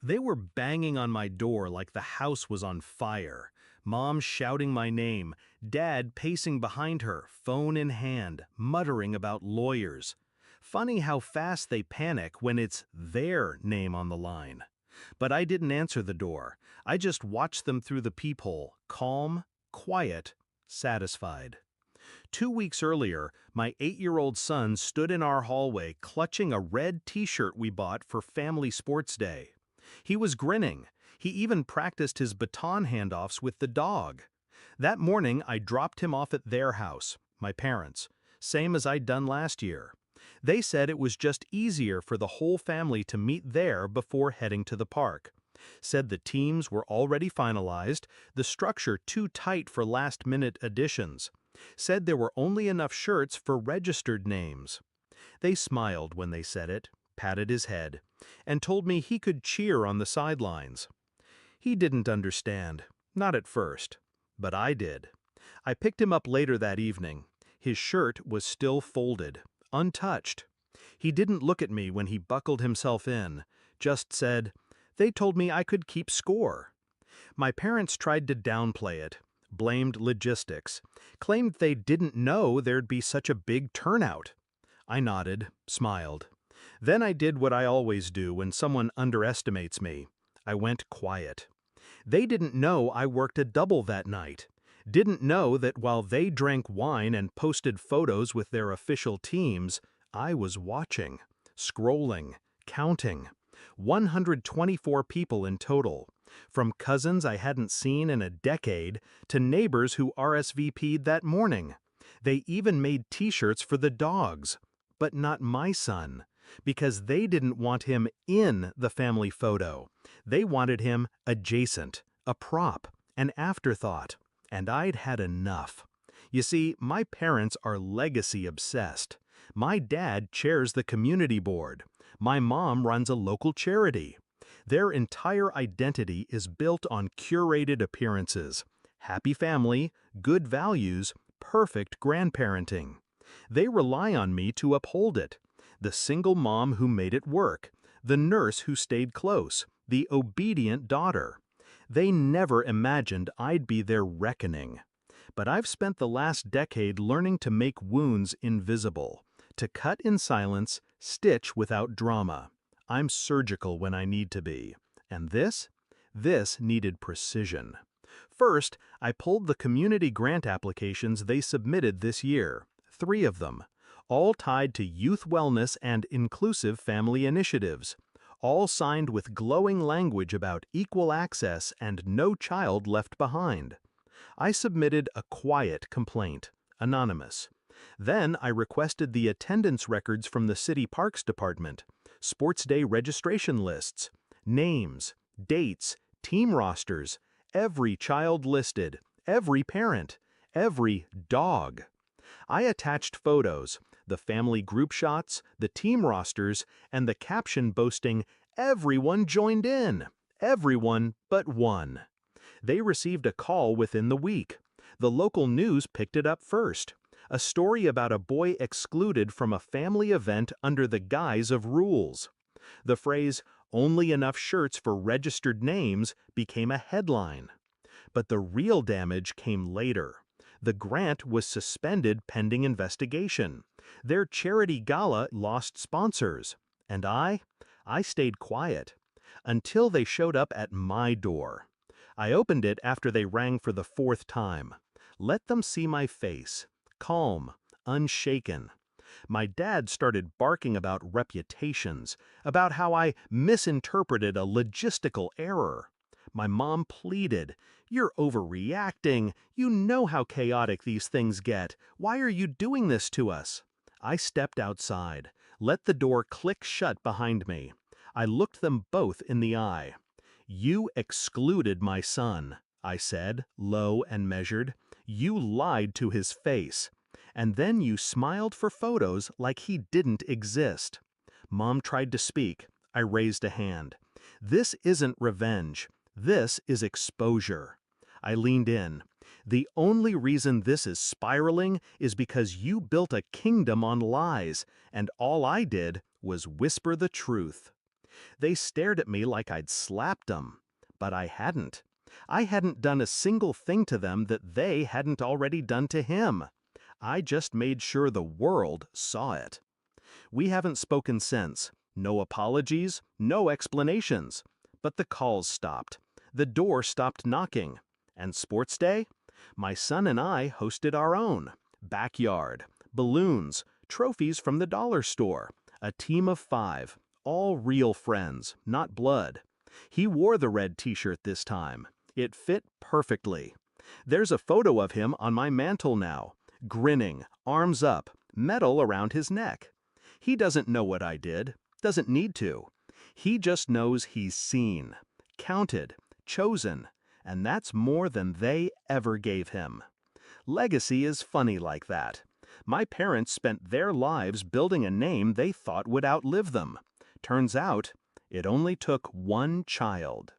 They were banging on my door like the house was on fire. Mom shouting my name, Dad pacing behind her, phone in hand, muttering about lawyers. Funny how fast they panic when it's their name on the line. But I didn't answer the door. I just watched them through the peephole, calm, quiet, satisfied. 2 weeks earlier, my 8-year-old son stood in our hallway clutching a red t-shirt we bought for Family Sports Day. He was grinning. He even practiced his baton handoffs with the dog. That morning, I dropped him off at their house, my parents, same as I'd done last year. They said it was just easier for the whole family to meet there before heading to the park. Said the teams were already finalized, the structure too tight for last-minute additions. Said there were only enough shirts for registered names. They smiled when they said it, patted his head, and told me he could cheer on the sidelines. He didn't understand, not at first, but I did. I picked him up later that evening. His shirt was still folded, untouched. He didn't look at me when he buckled himself in, just said, "They told me I could keep score." My parents tried to downplay it, blamed logistics, claimed they didn't know there'd be such a big turnout. I nodded, smiled. Then I did what I always do when someone underestimates me. I went quiet. They didn't know I worked a double that night. Didn't know that while they drank wine and posted photos with their official teams, I was watching, scrolling, counting. 124 people in total. From cousins I hadn't seen in a decade to neighbors who RSVP'd that morning. They even made t-shirts for the dogs, but not my son, because they didn't want him in the family photo. They wanted him adjacent, a prop, an afterthought, and I'd had enough. You see, my parents are legacy obsessed. My dad chairs the community board. My mom runs a local charity. Their entire identity is built on curated appearances, happy family, good values, perfect grandparenting. They rely on me to uphold it. The single mom who made it work, the nurse who stayed close, the obedient daughter. They never imagined I'd be their reckoning. But I've spent the last decade learning to make wounds invisible, to cut in silence, stitch without drama. I'm surgical when I need to be. And this needed precision. First, I pulled the community grant applications they submitted this year, 3 of them, all tied to youth wellness and inclusive family initiatives, all signed with glowing language about equal access and no child left behind. I submitted a quiet complaint, anonymous. Then I requested the attendance records from the City Parks Department, Sports Day registration lists, names, dates, team rosters, every child listed, every parent, every dog. I attached photos, the family group shots, the team rosters, and the caption boasting, "Everyone joined in, everyone but one." They received a call within the week. The local news picked it up first. A story about a boy excluded from a family event under the guise of rules. The phrase, "only enough shirts for registered names," became a headline. But the real damage came later. The grant was suspended pending investigation. Their charity gala lost sponsors. And I stayed quiet. Until they showed up at my door. I opened it after they rang for the 4th time. Let them see my face. Calm, unshaken. My dad started barking about reputations, about how I misinterpreted a logistical error. My mom pleaded, "You're overreacting. You know how chaotic these things get. Why are you doing this to us?" I stepped outside, let the door click shut behind me. I looked them both in the eye. "You excluded my son," I said, low and measured. "You lied to his face. And then you smiled for photos like he didn't exist." Mom tried to speak. I raised a hand. "This isn't revenge. This is exposure." I leaned in. "The only reason this is spiraling is because you built a kingdom on lies, and all I did was whisper the truth." They stared at me like I'd slapped them. But I hadn't. I hadn't done a single thing to them that they hadn't already done to him. I just made sure the world saw it. We haven't spoken since. No apologies, no explanations. But the calls stopped. The door stopped knocking. And sports day? My son and I hosted our own. Backyard, balloons, trophies from the dollar store. A team of 5, all real friends, not blood. He wore the red t-shirt this time. It fit perfectly. There's a photo of him on my mantle now, grinning, arms up, medal around his neck. He doesn't know what I did, doesn't need to. He just knows he's seen, counted, chosen, and that's more than they ever gave him. Legacy is funny like that. My parents spent their lives building a name they thought would outlive them. Turns out, it only took one child.